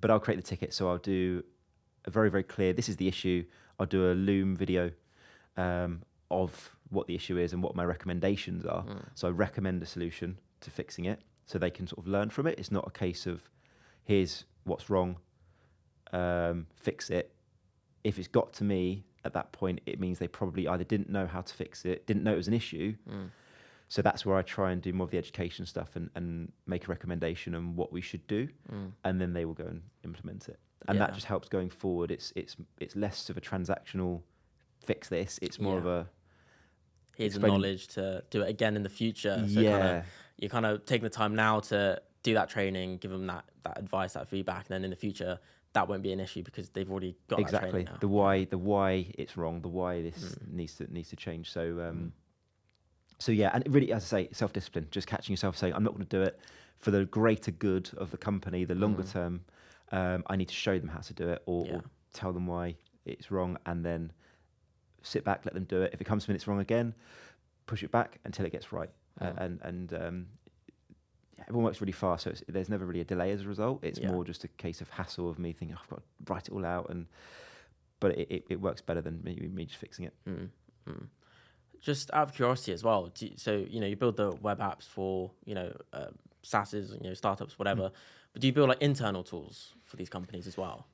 But I'll create the ticket. So I'll do a very, very clear, this is the issue. I'll do a Loom video of what the issue is and what my recommendations are. So I recommend a solution to fixing it so they can sort of learn from it. It's not a case of here's what's wrong, fix it. If it's got to me at that point, it means they probably either didn't know how to fix it, didn't know it was an issue. So that's where I try and do more of the education stuff and make a recommendation on what we should do, and then they will go and implement it. And that just helps going forward. It's less of a transactional fix this. It's more of a here's the knowledge to do it again in the future. So you're kind of taking the time now to do that training, give them that advice, that feedback, and then in the future that won't be an issue because they've already got that training now. the why it's wrong, the why this needs to change. So yeah, and really, as I say, self-discipline, just catching yourself saying, I'm not going to do it for the greater good of the company, the longer term. I need to show them how to do it or tell them why it's wrong, and then sit back, let them do it. If it comes to me and it's wrong again, push it back until it gets right. Everyone works really fast, so there's never really a delay as a result. It's more just a case of hassle of me thinking, I've got to write it all out, but it works better than me just fixing it. Just out of curiosity as well, so you build the web apps for SaaSes, startups, whatever. But do you build like internal tools for these companies as well?